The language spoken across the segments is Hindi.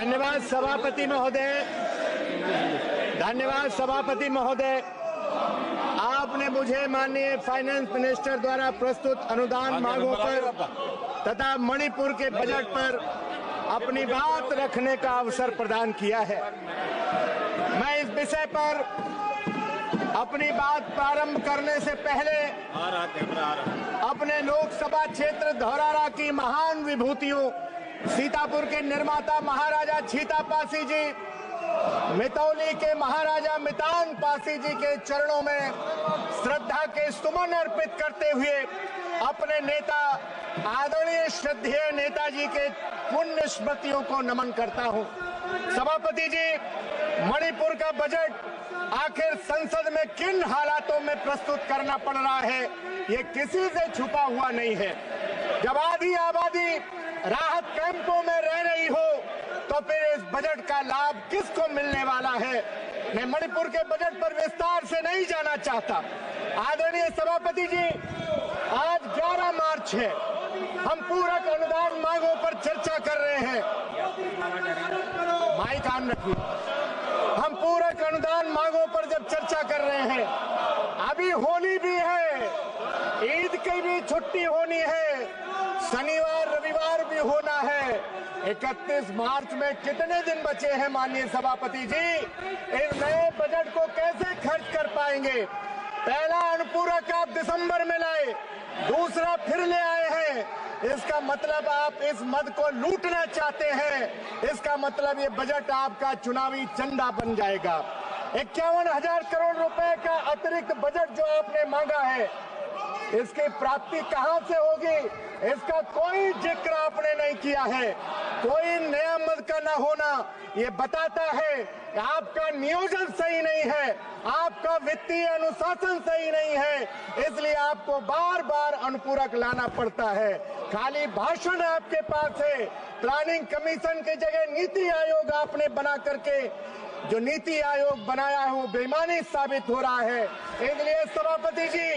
धन्यवाद सभापति महोदय। धन्यवाद सभापति महोदय। आपने मुझे माननीय फाइनेंस मिनिस्टर द्वारा प्रस्तुत अनुदान मांगों पर तथा मणिपुर के बजट पर अपनी बात रखने का अवसर प्रदान किया है। मैं इस विषय पर अपनी बात प्रारंभ करने से पहले अपने लोकसभा क्षेत्र धौरारा की महान विभूतियों सीतापुर के निर्माता महाराजा छीता पासी जी, मितौली के महाराजा मितान पासी जी के चरणों में श्रद्धा के सुमन अर्पित करते हुए अपने नेता आदरणीय श्रद्धेय नेताजी के पुण्य स्मृतियों को नमन करता हूं। सभापति जी, मणिपुर का बजट आखिर संसद में किन हालातों में प्रस्तुत करना पड़ रहा है, ये किसी से छुपा हुआ नहीं है। जब आधी आबादी राहत कैंपों में रह रही हो तो फिर इस बजट का लाभ किसको मिलने वाला है? मैं मणिपुर के बजट पर विस्तार से नहीं जाना चाहता। आदरणीय सभापति जी, आज 11 मार्च है। हम पूरक अनुदान मांगों पर चर्चा कर रहे हैं। माइक ऑन रखिए। हम पूरक अनुदान मांगों पर जब चर्चा कर रहे हैं, अभी होली भी है, ईद की भी छुट्टी होनी है, शनिवार रविवार भी होना है। 31 मार्च में कितने दिन बचे हैं माननीय सभापति जी? इस नए बजट को कैसे खर्च कर पाएंगे? पहला अनुपूरक आप दिसंबर में लाए, दूसरा फिर ले आए हैं। इसका मतलब आप इस मद को लूटना चाहते हैं। इसका मतलब ये बजट आपका चुनावी चंदा बन जाएगा। 51,000 करोड़ रुपए का अतिरिक्त बजट जो आपने मांगा है, इसकी प्राप्ति कहां से होगी, इसका कोई जिक्र आपने नहीं किया है। कोई नया मद का न होना ये बताता है कि आपका नियोजन सही नहीं है, आपका वित्तीय अनुशासन सही नहीं है, इसलिए आपको बार बार अनुपूरक लाना पड़ता है। खाली भाषण आपके पास है। प्लानिंग कमीशन की जगह नीति आयोग आपने बना करके जो नीति आयोग बनाया है वो बेईमानी साबित हो रहा है। इसलिए सभापति जी,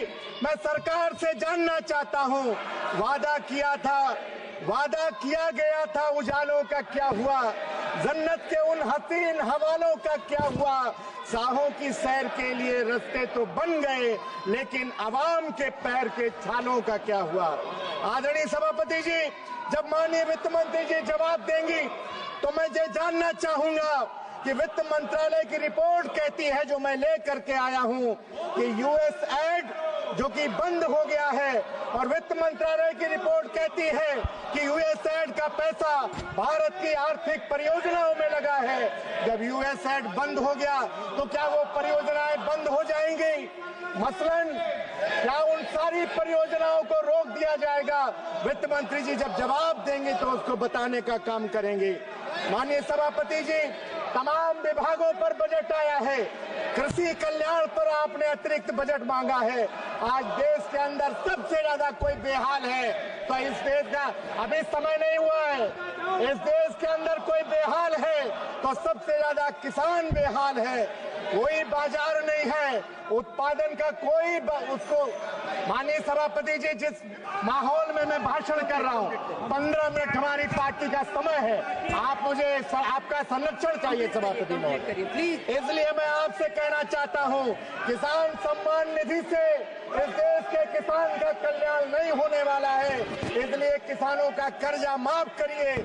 मैं सरकार से जानना चाहता हूं, वादा किया गया था उजालों का क्या हुआ? जन्नत के उन हसीन हवालों का क्या हुआ? साहों की सैर के लिए रास्ते तो बन गए, लेकिन आवाम के पैर के छालों का क्या हुआ? आदरणीय सभापति जी, जब माननीय वित्त मंत्री जी जवाब देंगी तो मैं ये जानना चाहूंगा कि वित्त मंत्रालय की रिपोर्ट कहती है, जो मैं ले करके आया हूं, कि यूएसएड जो कि बंद हो गया है, और वित्त मंत्रालय की रिपोर्ट कहती है कि यूएसएड का पैसा भारत की आर्थिक परियोजनाओं में लगा है। जब यूएसएड बंद हो गया तो क्या वो परियोजनाएं बंद हो जाएंगी? मसलन क्या उन सारी परियोजनाओं को रोक दिया जाएगा? वित्त मंत्री जी जब जवाब देंगे तो उसको बताने का काम करेंगे। माननीय सभापति जी, तमाम विभागों पर बजट आया है। कृषि कल्याण पर आपने अतिरिक्त बजट मांगा है। आज देश के अंदर सबसे ज्यादा कोई बेहाल है तो इस देश का अभी समय नहीं हुआ है। इस देश के अंदर कोई बेहाल है तो सबसे ज्यादा किसान बेहाल है। कोई बाजार नहीं है, उत्पादन का कोई उसको। माननीय सभापति जी, जिस माहौल में मैं भाषण कर रहा हूँ, 15 मिनट हमारी पार्टी का समय है। आप मुझे आपका संरक्षण चाहिए सभापति महोदय, प्लीज। इसलिए मैं आपसे कहना चाहता हूँ, किसान सम्मान निधि से इस देश के किसान का कल्याण नहीं होने वाला है। इसलिए किसानों का कर्जा माफ करिए।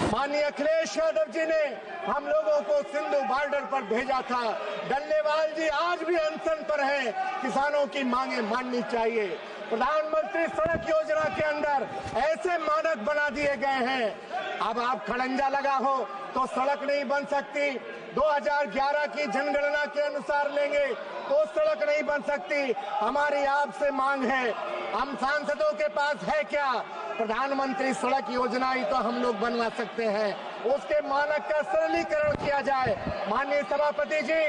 माननीय अखिलेश यादव जी ने हम लोगों को सिंधु बॉर्डर पर भेजा था। डल्लेवाल जी आज भी अनशन पर हैं। किसानों की मांगे माननी चाहिए। प्रधानमंत्री सड़क योजना के अंदर ऐसे मानक बना दिए गए हैं, अब आप खड़ंजा लगा हो तो सड़क नहीं बन सकती। 2011 की जनगणना के अनुसार लेंगे तो सड़क नहीं बन सकती। हमारी आपसे मांग है, हम सांसदों के पास है क्या? प्रधानमंत्री सड़क योजना ही तो हम लोग बनवा सकते हैं, उसके मानक का सरलीकरण किया जाए। माननीय सभापति जी,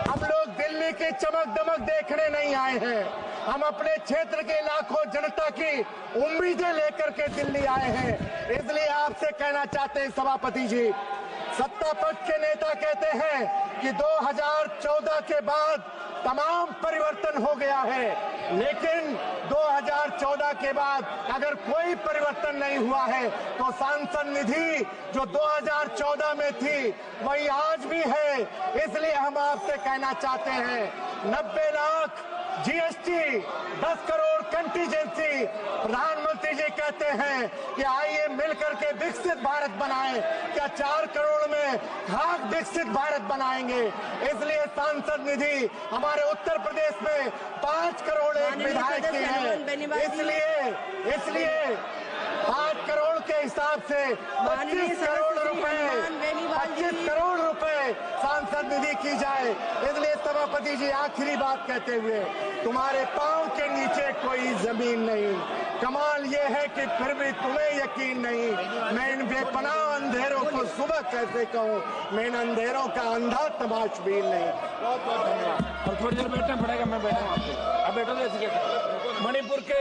हम लोग दिल्ली की चमक दमक देखने नहीं आए हैं, हम अपने क्षेत्र के लाखों जनता की उम्मीदें लेकर के दिल्ली आए हैं। इसलिए आपसे कहना चाहते हैं सभापति जी, सत्ता पक्ष के नेता कहते हैं कि 2014 के बाद तमाम परिवर्तन हो गया है, लेकिन 2014 के बाद अगर कोई परिवर्तन नहीं हुआ है तो सांसद निधि जो 2014 में थी वही आज भी है। इसलिए हम आपसे कहना चाहते हैं 90 लाख जीएसटी, 10 करोड़ कंटीजेंसी, प्रधानमंत्री जी कहते हैं कि आइए मिलकर के विकसित भारत बनाएं। क्या 4 करोड़ में खाक विकसित भारत बनाएंगे? इसलिए सांसद निधि हमारे उत्तर प्रदेश में 5 करोड़ एक विधायक की है। इसलिए 5 करोड़ के हिसाब से 25 करोड़ रुपए सांसद निधि की जाए। इसलिए सभापति जी आखिरी बात कहते हुए, तुम्हारे पांव के नीचे कोई जमीन नहीं। कमाल ये है कि फिर भी तुम्हें यकीन नहीं। मैं इन बेपनाह अंधेरों को सुबह कैसे कहूँ, मैं इन अंधेरों का अंधा तमाशबीन नहीं। बहुत बहुत धन्यवाद। और थोड़ी देर बैठना पड़ेगा, मैं बैठा हूँ आपको। अब बैठो, मणिपुर के